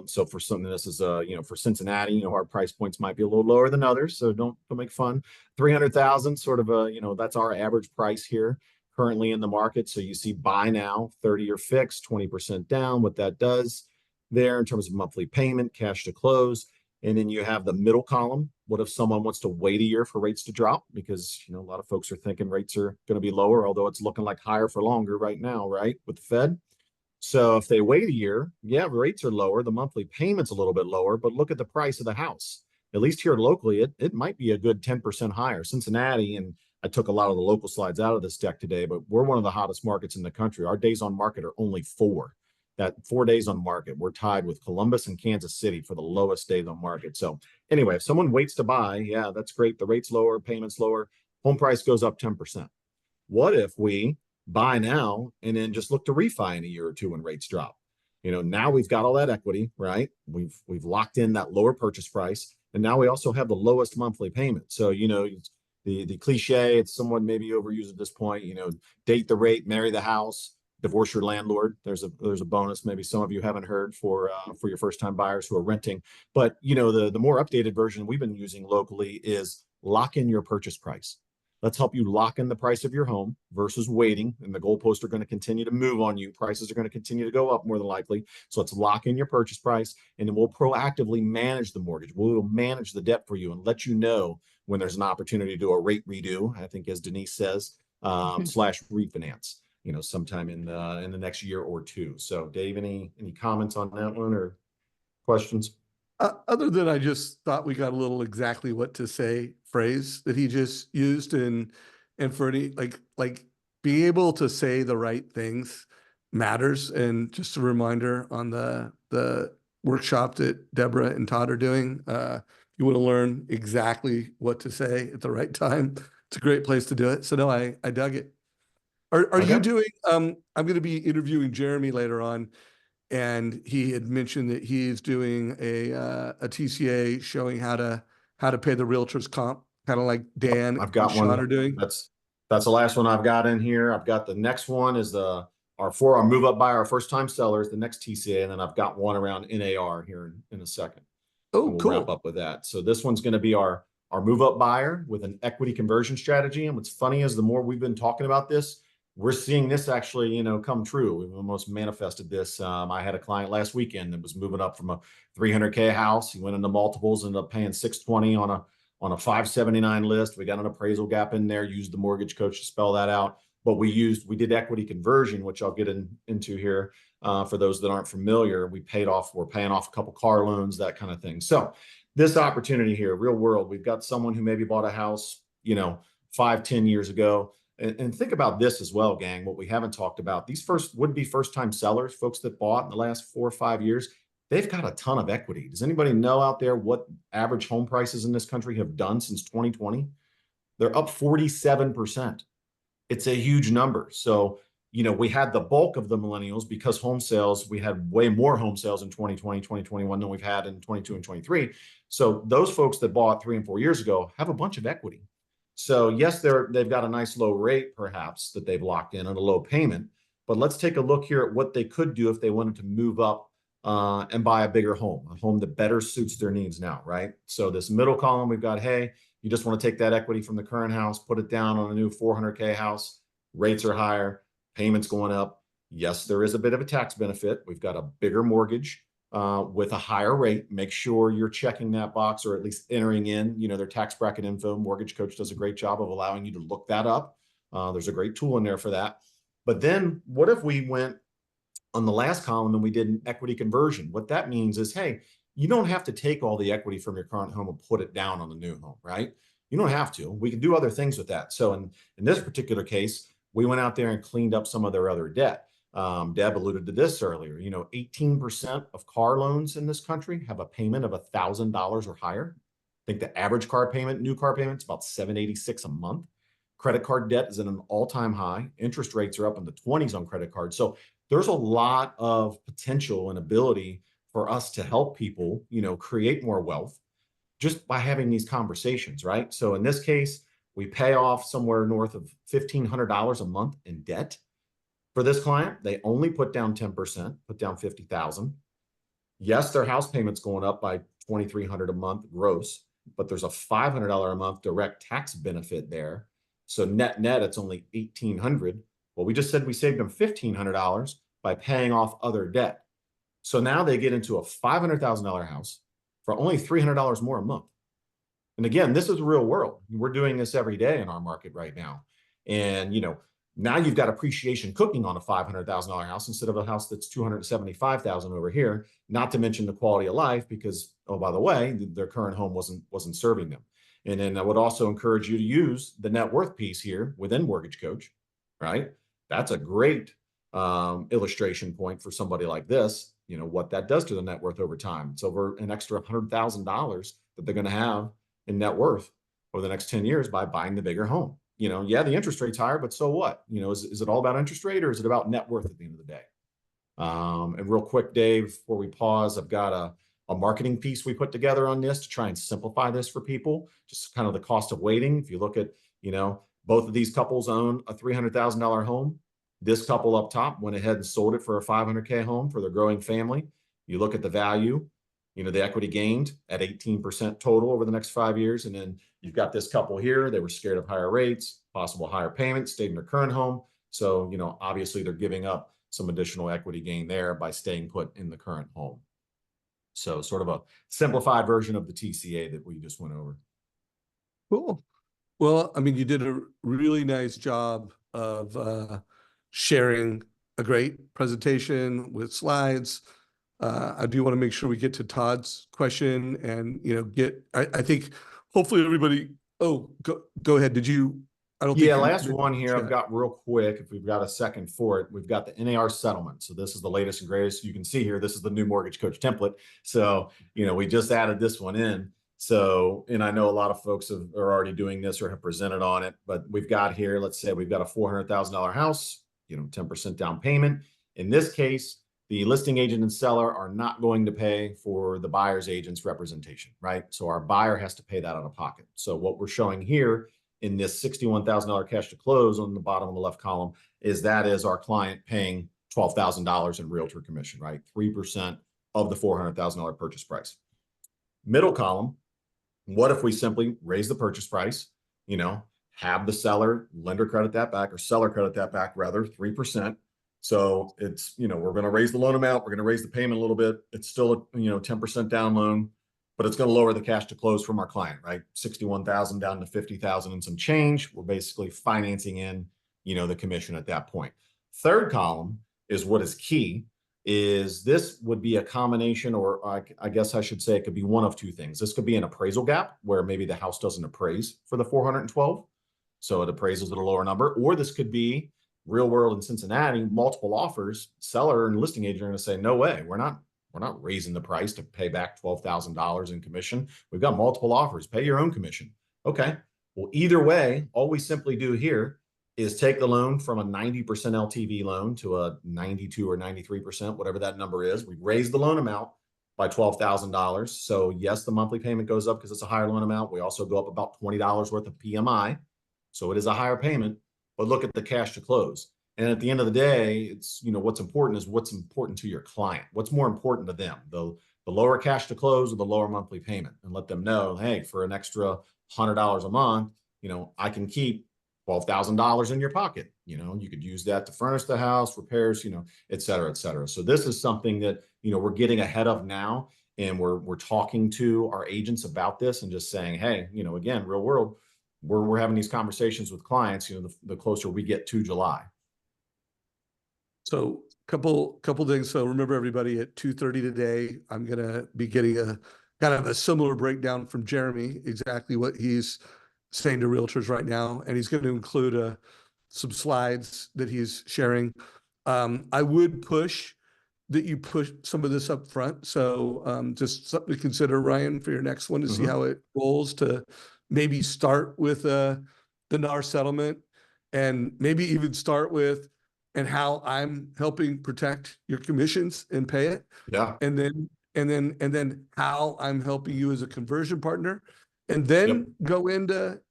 So for something, this is for Cincinnati, you know, our price points might be a little lower than others, so don't make fun. 300,000, sort of that's our average price here currently in the market. So you see buy now, 30-year fixed, 20% down, what that does there in terms of monthly payment, cash to close. And then you have the middle column. What if someone wants to wait a year for rates to drop? Because, you know, a lot of folks are thinking rates are going to be lower, although it's looking like higher for longer right now, right, with the Fed. So if they wait a year, yeah, rates are lower, the monthly payment's a little bit lower, but look at the price of the house. At least here locally, it might be a good 10% higher. Cincinnati, and I took a lot of the local slides out of this deck today, but we're one of the hottest markets in the country. Our days on market are only 4. That 4 days on market, we're tied with Columbus and Kansas City for the lowest days on market. So anyway, if someone waits to buy, yeah, that's great. The rate's lower, payment's lower, home price goes up 10%. What if we buy now and then just look to refi in a year or two when rates drop? You know, now we've got all that equity, right? We've locked in that lower purchase price, and now we also have the lowest monthly payment. So, you know, the cliche, it's somewhat maybe overused at this point, date the rate, marry the house, divorce your landlord. There's a bonus maybe some of you haven't heard for your first time buyers who are renting. But the more updated version we've been using locally is lock in your purchase price. Let's help you lock in the price of your home versus waiting. And the goalposts are going to continue to move on you. Prices are going to continue to go up more than likely. So let's lock in your purchase price, and then we'll proactively manage the mortgage. We'll manage the debt for you and let you know when there's an opportunity to do a rate redo, I think as Denise says, slash refinance, sometime in the next year or two. So Dave, any comments on that one or questions? Other than I just thought we got a little exactly what to say phrase that he just used, and for any like being able to say the right things matters. And just a reminder on the workshop that Deborah and Todd are doing, you want to learn exactly what to say at the right time. It's a great place to do it. So no, I dug it. Are you doing? I'm going to be interviewing Jeremy later on, and he had mentioned that he's doing a TCA showing how to pay the realtors comp, kind of like Dan I've got and Sean one. are doing. That's the last one I've got in here. I've got the next one is our move up buyer, our first time sellers, the next TCA, and then I've got one around NAR here in a second. Oh, and we'll cool. wrap up with that. So this one's going to be our move up buyer with an equity conversion strategy. And what's funny is the more we've been talking about this, we're seeing this actually, come true. We've almost manifested this. I had a client last weekend that was moving up from a 300K house. He went into multiples, ended up paying 620 on a 579 list. We got an appraisal gap in there, used the mortgage coach to spell that out. But we did equity conversion, which I'll get into here for those that aren't familiar. We're paying off a couple car loans, that kind of thing. So this opportunity here, real world, we've got someone who maybe bought a house, 5-10 years ago. And think about this as well, gang, what we haven't talked about. These would-be first-time sellers, folks that bought in the last 4 or 5 years, they've got a ton of equity. Does anybody know out there what average home prices in this country have done since 2020? They're up 47%. It's a huge number. So, we had the bulk of the millennials because home sales, we had way more home sales in 2020, 2021 than we've had in 22 and 23. So those folks that bought 3 and 4 years ago have a bunch of equity. So yes, they've got a nice low rate perhaps that they've locked in at a low payment, but let's take a look here at what they could do if they wanted to move up and buy a bigger home, a home that better suits their needs now, right? So this middle column, we've got, hey, you just want to take that equity from the current house, put it down on a new 400K house, rates are higher, payments going up. Yes, there is a bit of a tax benefit. We've got a bigger mortgage with a higher rate. Make sure you're checking that box or at least entering in, their tax bracket info. Mortgage Coach does a great job of allowing you to look that up. There's a great tool in there for that. But then what if we went on the last column and we did an equity conversion? What that means is, hey, you don't have to take all the equity from your current home and put it down on the new home, right? You don't have to. We can do other things with that. So in this particular case, we went out there and cleaned up some of their other debt. Deb alluded to this earlier. 18% of car loans in this country have a payment of $1,000 or higher. I think the average new car payment is about $786 a month. Credit card debt is at an all-time high. Interest rates are up in the 20s on credit cards. So there's a lot of potential and ability for us to help people, create more wealth just by having these conversations, right? So in this case, we pay off somewhere north of $1,500 a month in debt. For this client, they only put down 10%, put down $50,000. Yes, their house payment's going up by $2,300 a month gross, but there's a $500 a month direct tax benefit there. So net, it's only $1,800. Well, we just said we saved them $1,500 by paying off other debt. So now they get into a $500,000 house for only $300 more a month. And again, this is real world. We're doing this every day in our market right now. And, now you've got appreciation cooking on a $500,000 house instead of a house that's $275,000 over here, not to mention the quality of life because, oh, by the way, their current home wasn't serving them. And then I would also encourage you to use the net worth piece here within Mortgage Coach, right? That's a great illustration point for somebody like this, what that does to the net worth over time. It's over an extra $100,000 that they're going to have in net worth over the next 10 years by buying the bigger home. Yeah, the interest rate's higher, but so what? Is it all about interest rate or is it about net worth at the end of the day? And real quick, Dave, before we pause, I've got a a marketing piece we put together on this to try and simplify this for people, just kind of the cost of waiting. If you look at, both of these couples own a $300,000 home. This couple up top went ahead and sold it for a $500K home for their growing family. You look at the value, the equity gained at 18% total over the next 5 years. And then you've got this couple here. They were scared of higher rates, possible higher payments, stayed in their current home. So, obviously they're giving up some additional equity gain there by staying put in the current home. So sort of a simplified version of the TCA that we just went over. Cool. Well, I mean, you did a really nice job of sharing a great presentation with slides. I do want to make sure we get to Todd's question and, I think hopefully everybody, go ahead. Did you, I don't think. Yeah, last one here I've got real quick, if we've got a second for it. We've got the NAR settlement. So this is the latest and greatest. You can see here, this is the new Mortgage Coach template. So, we just added this one in. So, and I know a lot of folks are already doing this or have presented on it, but we've got here, let's say we've got a $400,000 house, 10% down payment. In this case, the listing agent and seller are not going to pay for the buyer's agent's representation, right? So our buyer has to pay that out of pocket. So what we're showing here in this $61,000 cash to close on the bottom of the left column is our client paying $12,000 in realtor commission, right? 3% of the $400,000 purchase price. Middle column, what if we simply raise the purchase price, have the lender credit that back, or seller credit that back rather, 3%. So it's, we're going to raise the loan amount. We're going to raise the payment a little bit. It's still a, 10% down loan, but it's going to lower the cash to close from our client, right? 61,000 down to 50,000 and some change. We're basically financing in, the commission at that point. Third column is what is key, is this would be a combination, or I guess I should say it could be one of two things. This could be an appraisal gap where maybe the house doesn't appraise for the 412. So it appraises at a lower number, or this could be real world in Cincinnati, multiple offers, seller and listing agent are going to say, no way, we're not raising the price to pay back $12,000 in commission. We've got multiple offers, pay your own commission. Okay. Well, either way, all we simply do here is take the loan from a 90% LTV loan to a 92 or 93%, whatever that number is. We raise the loan amount by $12,000. So yes, the monthly payment goes up because it's a higher loan amount. We also go up about $20 worth of PMI. So it is a higher payment, but look at the cash to close. And at the end of the day, it's, what's important is what's important to your client. What's more important to them, the lower cash to close or the lower monthly payment, and let them know, hey, for an extra $100 a month, I can keep $12,000 in your pocket. You could use that to furnish the house, repairs, et cetera, et cetera. So this is something that, we're getting ahead of now, and we're talking to our agents about this and just saying, hey, again, real world, we're having these conversations with clients, the closer we get to July. So couple things. So remember, everybody, at 2:30 today, I'm going to be getting a kind of a similar breakdown from Jeremy, exactly what he's saying to realtors right now. And he's going to include some slides that he's sharing. I would push that you push some of this up front. So just something to consider, Ryan, for your next one, to see how it rolls, to maybe start with the NAR settlement, and maybe even start with and how I'm helping protect your commissions and pay it. Yeah. And then how I'm helping you as a conversion partner, and then go into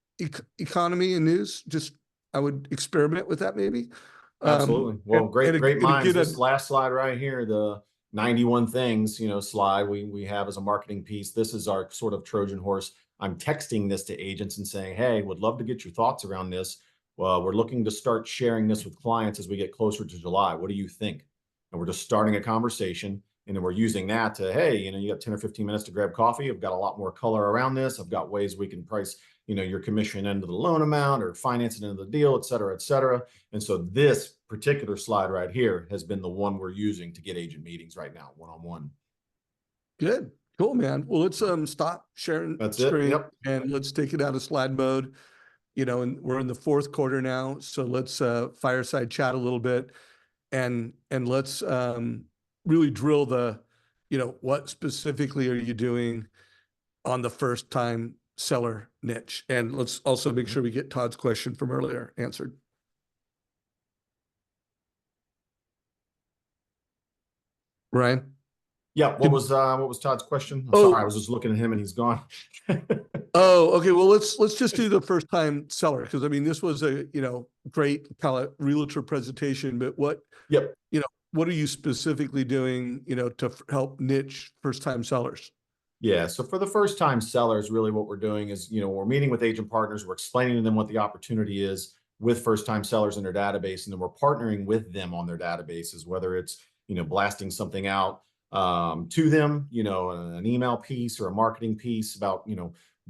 economy and news. Just, I would experiment with that maybe. Absolutely. Well, great minds. This last slide right here, the 91 things, slide we have as a marketing piece. This is our sort of Trojan horse. I'm texting this to agents and saying, hey, would love to get your thoughts around this. Well, we're looking to start sharing this with clients as we get closer to July. What do you think? And we're just starting a conversation, and then we're using that to, hey, you got 10 or 15 minutes to grab coffee. I've got a lot more color around this. I've got ways we can price, your commission into the loan amount or finance it into the deal, et cetera, et cetera. And so this particular slide right here has been the one we're using to get agent meetings right now, one-on-one. Good. Cool, man. Well, let's stop sharing screen. Yep. And let's take it out of slide mode. And we're in the fourth quarter now. So let's fireside chat a little bit, and let's really drill the, what specifically are you doing on the first time seller niche? And let's also make sure we get Todd's question from earlier answered. Ryan? Yeah. What was Todd's question? I'm sorry, I Oh, was just looking at him and he's gone. oh, okay. Well, let's just do the first time seller, because I mean this was a great kind of realtor presentation, but Yep. what are you specifically doing to help niche first time sellers? Yeah. So for the first time sellers, really what we're doing is, we're meeting with agent partners, we're explaining to them what the opportunity is with first time sellers in their database, and then we're partnering with them on their databases, whether it's, blasting something out to them, an email piece or a marketing piece about,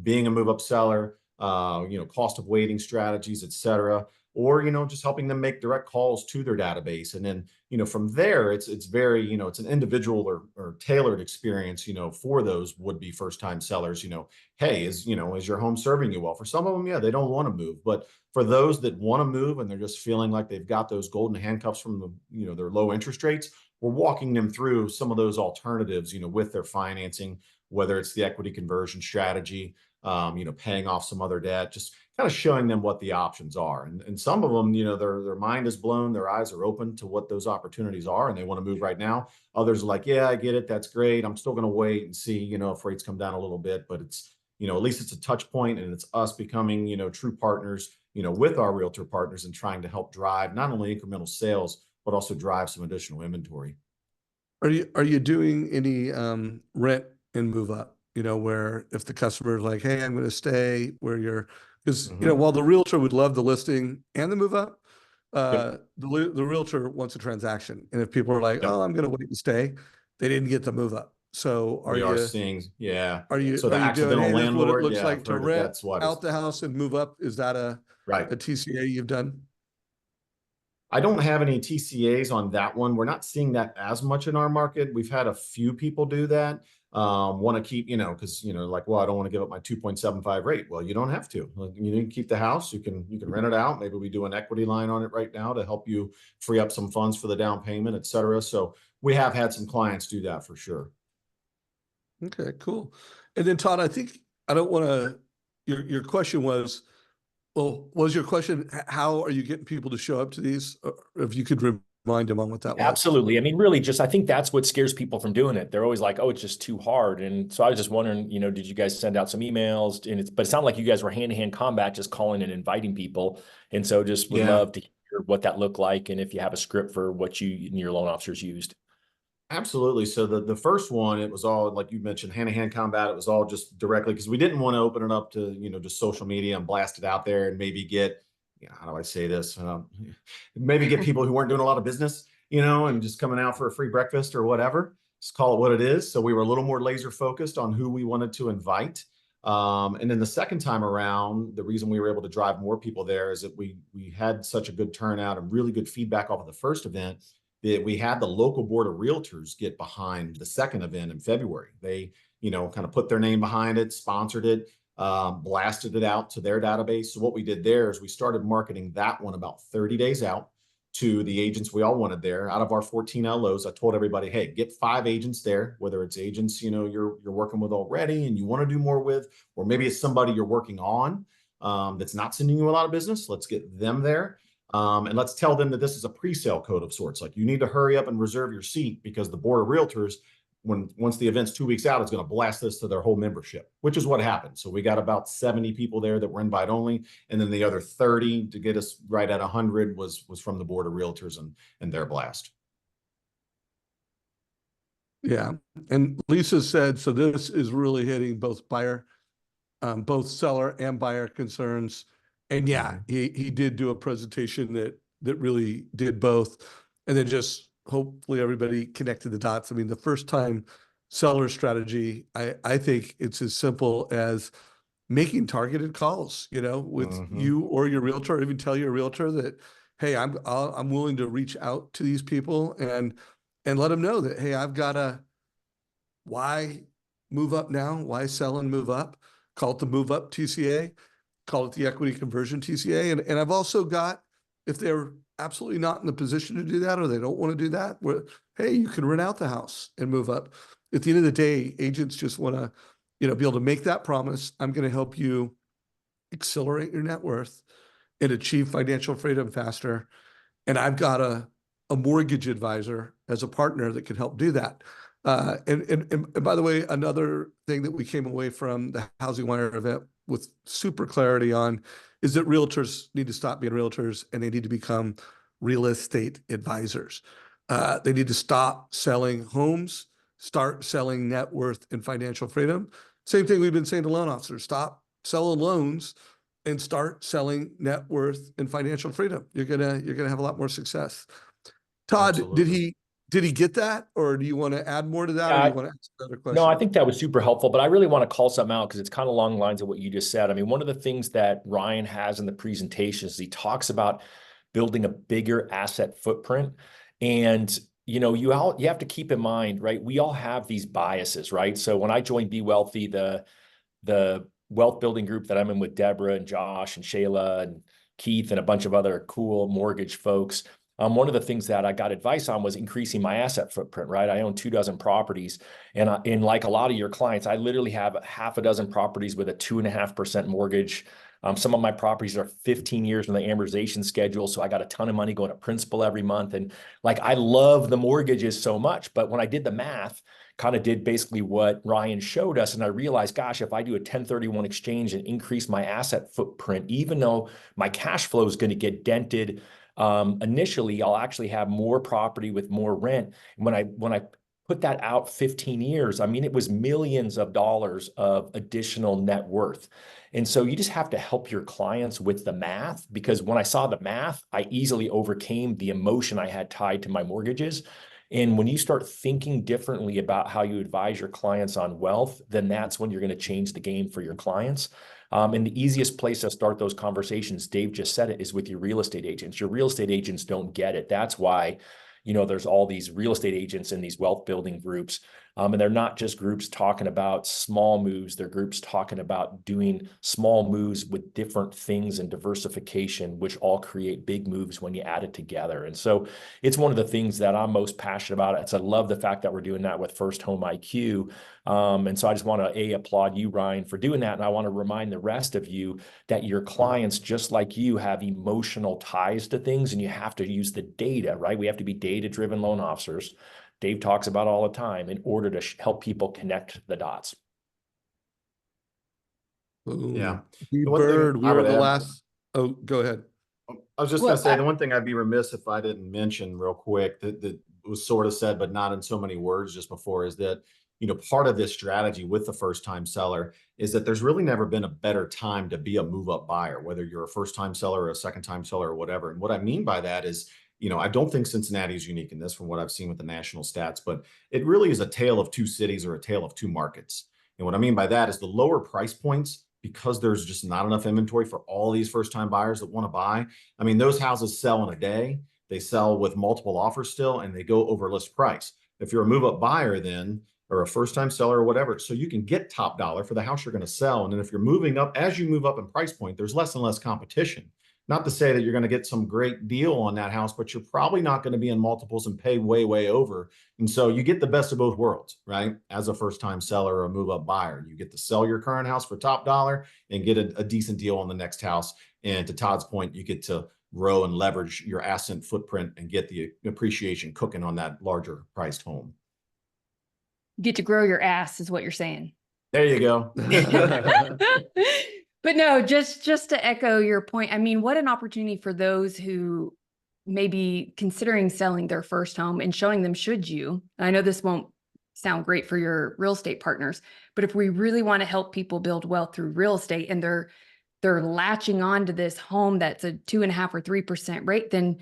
being a move up seller, cost of waiting strategies, et cetera, or, just helping them make direct calls to their database. And then, from there, it's very, it's an individual or tailored experience, for those would-be first-time sellers. Hey, is your home serving you well? For some of them, yeah, they don't want to move, but for those that want to move and they're just feeling like they've got those golden handcuffs from their low interest rates, we're walking them through some of those alternatives, with their financing, whether it's the equity conversion strategy, paying off some other debt, just kind of showing them what the options are. And some of them, their mind is blown, their eyes are open to what those opportunities are, and they want to move right now. Others are like, yeah, I get it. That's great. I'm still going to wait and see, if rates come down a little bit, but it's, at least it's a touch point, and it's us becoming, true partners, with our realtor partners and trying to help drive not only incremental sales, but also drive some additional inventory. Are you doing any rent and move up? Where if the customer is like, hey, I'm going to stay, where because Mhm. while the realtor would love the listing and the move up, Yep. the realtor wants a transaction. And if people are like, Yep. oh, I'm going to wait and stay, they didn't get the move up. So We are seeing, yeah. are you So are the you doing, accidental hey, this is what it landlord, looks yeah, I've like to heard that rent that's what is out the house and move up? Is that right. a TCA you've done? I don't have any TCAs on that one. We're not seeing that as much in our market. We've had a few people do that. Want to keep, because like, well, I don't want to give up my 2.75 rate. Well, you don't have to. You can keep the house. You can rent it out. Maybe we do an equity line on it right now to help you free up some funds for the down payment, et cetera. So we have had some clients do that for sure. Okay, cool. And then Todd, I think I don't want to. Your question was, well, was your question how are you getting people to show up to these? Or if you could remind them on what that was. Absolutely. I mean, really, just I think that's what scares people from doing it. They're always like, "Oh, it's just too hard." And so I was just wondering, did you guys send out some emails? But it sounded like you guys were hand-to-hand combat, just calling and inviting people. And so just would Yeah. love to hear what that looked like, and if you have a script for what you and your loan officers used. Absolutely. So the first one, it was all like you mentioned, hand-to-hand combat. It was all just directly because we didn't want to open it up to just social media and blast it out there and maybe get, how do I say this? Maybe get people who weren't doing a lot of business, and just coming out for a free breakfast or whatever. Just call it what it is. So we were a little more laser focused on who we wanted to invite. And then the second time around, the reason we were able to drive more people there is that we had such a good turnout and really good feedback off of the first event that we had the local board of realtors get behind the second event in February. They, kind of put their name behind it, sponsored it, blasted it out to their database. So what we did there is we started marketing that one about 30 days out to the agents we all wanted there. Out of our 14 LOs, I told everybody, hey, get 5 agents there, whether it's agents, you're working with already and you want to do more with, or maybe it's somebody you're working on that's not sending you a lot of business. Let's get them there. And let's tell them that this is a pre-sale code of sorts. Like you need to hurry up and reserve your seat because the board of realtors, once the event's 2 weeks out, is going to blast this to their whole membership, which is what happened. So we got about 70 people there that were invite only. And then the other 30 to get us right at 100 was from the board of realtors and their blast. Yeah. And Lisa said, so this is really hitting both seller and buyer concerns. And yeah, he did do a presentation that really did both. And then just hopefully everybody connected the dots. I mean, the first time seller strategy, I think it's as simple as making targeted calls, with you or your realtor, or even tell your realtor that, hey, I'm willing to reach out to these people and let them know that, hey, I've got why move up now? Why sell and move up? Call it the move up TCA, call it the equity conversion TCA. And I've also got, if they're absolutely not in the position to do that, or they don't want to do that, where, hey, you can rent out the house and move up. At the end of the day, agents just want to, be able to make that promise. I'm going to help you accelerate your net worth and achieve financial freedom faster. And I've got a mortgage advisor as a partner that can help do that. And by the way, another thing that we came away from the Housing Wire event with super clarity on is that realtors need to stop being realtors and they need to become real estate advisors. They need to stop selling homes, start selling net worth and financial freedom. Same thing we've been saying to loan officers, stop selling loans and start selling net worth and financial freedom. You're gonna have a lot more success. Todd, Absolutely. did he get that, or do you want to add more to that, or do Yeah, you want to ask another no, I question? think that was super helpful, but I really want to call something out because it's kind of along the lines of what you just said. I mean, one of the things that Ryan has in the presentation is he talks about building a bigger asset footprint. And, you have to keep in mind, right? We all have these biases, right? So when I joined Be Wealthy, the wealth building group that I'm in with Deborah and Josh and Shayla and Keith and a bunch of other cool mortgage folks, one of the things that I got advice on was increasing my asset footprint, right? I own 24 properties. And like a lot of your clients, I literally have half a dozen properties with a 2.5% mortgage. Some of my properties are 15 years on the amortization schedule. So I got a ton of money going to principal every month. And like, I love the mortgages so much. But when I did the math, kind of did basically what Ryan showed us. And I realized, gosh, if I do a 1031 exchange and increase my asset footprint, even though my cash flow is going to get dented, initially, I'll actually have more property with more rent. And when I put that out 15 years, I mean, it was millions of dollars of additional net worth. And so you just have to help your clients with the math, because when I saw the math, I easily overcame the emotion I had tied to my mortgages. And when you start thinking differently about how you advise your clients on wealth, then that's when you're going to change the game for your clients. And the easiest place to start those conversations, Dave just said it, is with your real estate agents. Your real estate agents don't get it. That's why, there's all these real estate agents in these wealth building groups. And they're not just groups talking about small moves. They're groups talking about doing small moves with different things and diversification, which all create big moves when you add it together. And so it's one of the things that I'm most passionate about. It's I love the fact that we're doing that with First Home IQ. And so I just want to applaud you, Ryan, for doing that. And I want to remind the rest of you that your clients, just like you, have emotional ties to things, and you have to use the data, right? We have to be data-driven loan officers. Dave talks about all the time in order to help people connect the dots. Boom. Yeah. The The one thing bird, we I were would the add, last. Oh, go ahead. I was just going Well, to say, the one thing I'd be remiss if I didn't mention real quick that was sort of said, but not in so many words just before, is that, part of this strategy with the first time seller is that there's really never been a better time to be a move up buyer, whether you're a first time seller or a second time seller or whatever. And what I mean by that is, I don't think Cincinnati is unique in this from what I've seen with the national stats, but it really is a tale of two cities or a tale of two markets. And what I mean by that is the lower price points, because there's just not enough inventory for all these first time buyers that want to buy. I mean, those houses sell in a day. They sell with multiple offers still, and they go over list price. If you're a move up buyer, then, or a first time seller or whatever, so you can get top dollar for the house you're going to sell. And then if you're moving up, as you move up in price point, there's less and less competition. Not to say that you're going to get some great deal on that house, but you're probably not going to be in multiples and pay way, way over. And so you get the best of both worlds, right? As a first time seller or a move up buyer, you get to sell your current house for top dollar and get a decent deal on the next house. And to Todd's point, you get to grow and leverage your asset footprint and get the appreciation cooking on that larger priced home. get to grow your ass is what you're saying. There you go. But no, just to echo your point, I mean, what an opportunity for those who may be considering selling their first home and showing them, should you? And I know this won't sound great for your real estate partners, but if we really want to help people build wealth through real estate and they're latching on to this home that's a 2.5 or 3% rate, then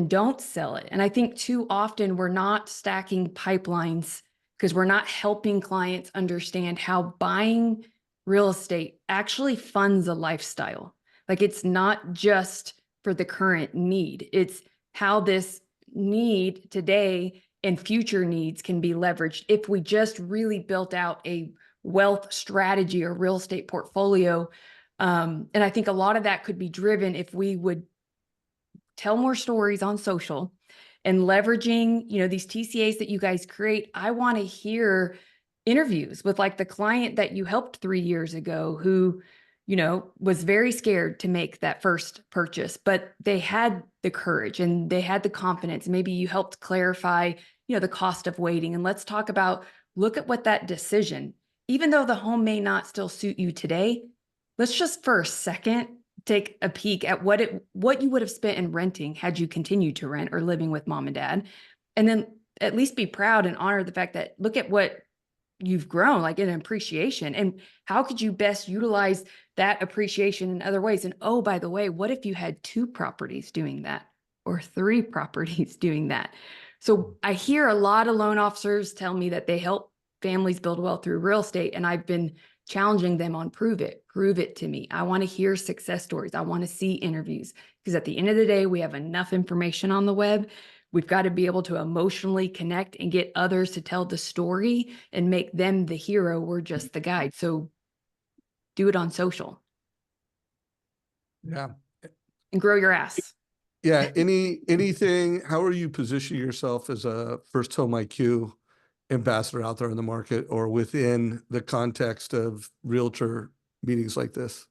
don't sell it. And I think too often we're not stacking pipelines because we're not helping clients understand how buying real estate actually funds a lifestyle. Like, it's not just for the current need. It's how this need today and future needs can be leveraged if we just really built out a wealth strategy or real estate portfolio. And I think a lot of that could be driven if we would tell more stories on social and leveraging, these TCAs that you guys create. I want to hear interviews with like the client that you helped 3 years ago who, was very scared to make that first purchase, but they had the courage and they had the confidence. Maybe you helped clarify, the cost of waiting. And let's talk about, look at what that decision, even though the home may not still suit you today, let's just for a second take a peek at what you would have spent in renting had you continued to rent or living with mom and dad. And then at least be proud and honor the fact that look at what you've grown, like in appreciation, and how could you best utilize that appreciation in other ways? And oh, by the way, what if you had 2 properties doing that or 3 properties doing that? So I hear a lot of loan officers tell me that they help families build wealth through real estate. And I've been challenging them on prove it to me. I want to hear success stories. I want to see interviews, because at the end of the day, we have enough information on the web. We've got to be able to emotionally connect and get others to tell the story and make them the hero. We're just the guide. So do it on social. Yeah. And grow your ass. Yeah. Anything, how are you positioning yourself as a first home IQ ambassador out there in the market or within the context of realtor meetings like this?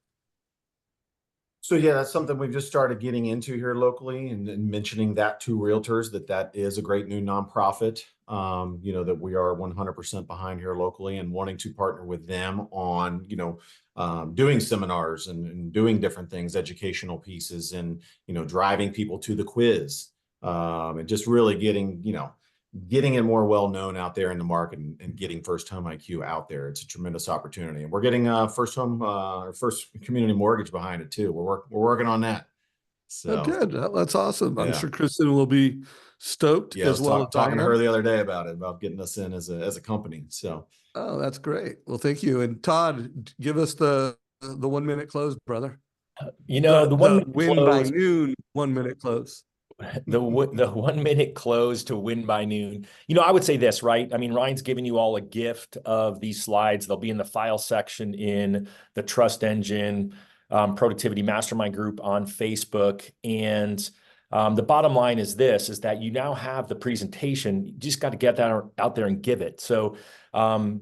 So yeah, that's something we've just started getting into here locally, and mentioning that to realtors, that is a great new nonprofit, that we are 100% behind here locally, and wanting to partner with them on, doing seminars and doing different things, educational pieces, and, driving people to the quiz, and just really getting it more well known out there in the market, and getting first home IQ out there. It's a tremendous opportunity, and we're getting first community mortgage behind it too. We're working on that. So good. That's awesome. I'm yeah. sure Kristen will be stoked Yeah, I as was well as talking to I am. her the other day about getting us in as a company. So Oh, that's great. Well, thank you. And Todd, give us the 1 minute close, brother. The 1 minute win by close. noon, 1 minute close. The 1 minute close to win by noon. I would say this, right? I mean, Ryan's given you all a gift of these slides. They'll be in the file section in the TrustEngine Productivity Mastermind group on Facebook. And the bottom line is this, is that you now have the presentation. You just got to get that out there and give it. So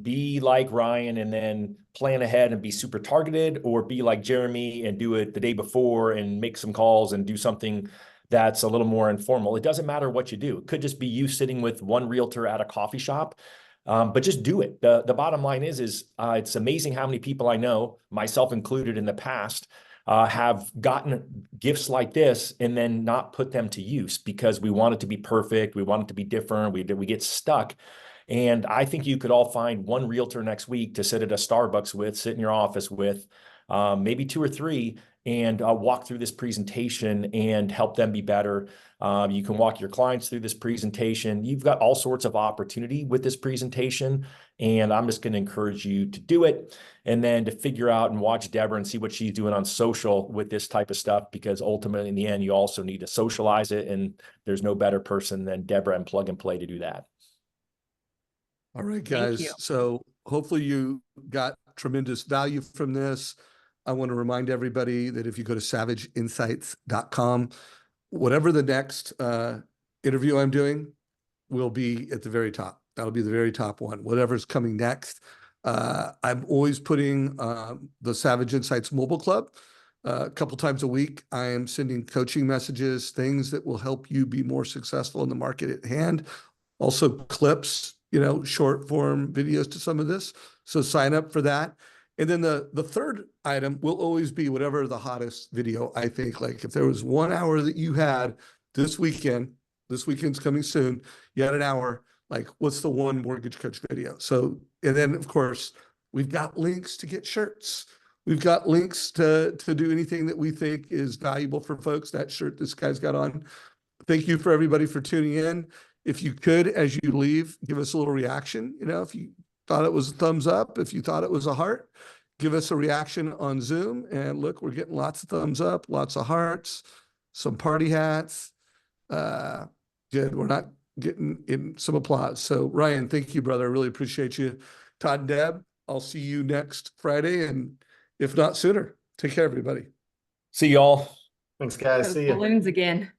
be like Ryan and then plan ahead and be super targeted, or be like Jeremy and do it the day before and make some calls and do something that's a little more informal. It doesn't matter what you do. It could just be you sitting with one realtor at a coffee shop, but just do it. The bottom line is it's amazing how many people I know, myself included in the past, have gotten gifts like this and then not put them to use because we want it to be perfect. We want it to be different. We get stuck. And I think you could all find one realtor next week to sit at a Starbucks with, sit in your office with, maybe 2 or 3, and walk through this presentation and help them be better. You can walk your clients through this presentation. You've got all sorts of opportunity with this presentation, and I'm just going to encourage you to do it, and then to figure out and watch Deborah and see what she's doing on social with this type of stuff, because ultimately in the end, you also need to socialize it, and there's no better person than Deborah and Plug and Play to do that. All right, guys. So hopefully you got tremendous value from this. I want to remind everybody that if you go to savageinsights.com, whatever the next interview I'm doing will be at the very top. That'll be the very top one, whatever's coming next. I'm always putting the Savage Insights Mobile Club a couple times a week. I am sending coaching messages, things that will help you be more successful in the market at hand. Also clips, short form videos to some of this. So sign up for that. And then the third item will always be whatever the hottest video, I think. Like if there was 1 hour that you had this weekend's coming soon, you had an hour, like what's the one Mortgage Coach video? So, and then of course, we've got links to get shirts. We've got links to do anything that we think is valuable for folks. That shirt this guy's got on. Thank you for everybody for tuning in. If you could, as you leave, give us a little reaction. If you thought it was a thumbs up, if you thought it was a heart, give us a reaction on Zoom. And look, we're getting lots of thumbs up, lots of hearts, some party hats. Good. We're not getting in some applause. So Ryan, thank you, brother. I really appreciate you. Todd and Deb, I'll see you next Friday, and if not sooner. Take care, everybody. See y'all. thanks, guys. See you. Balloons again.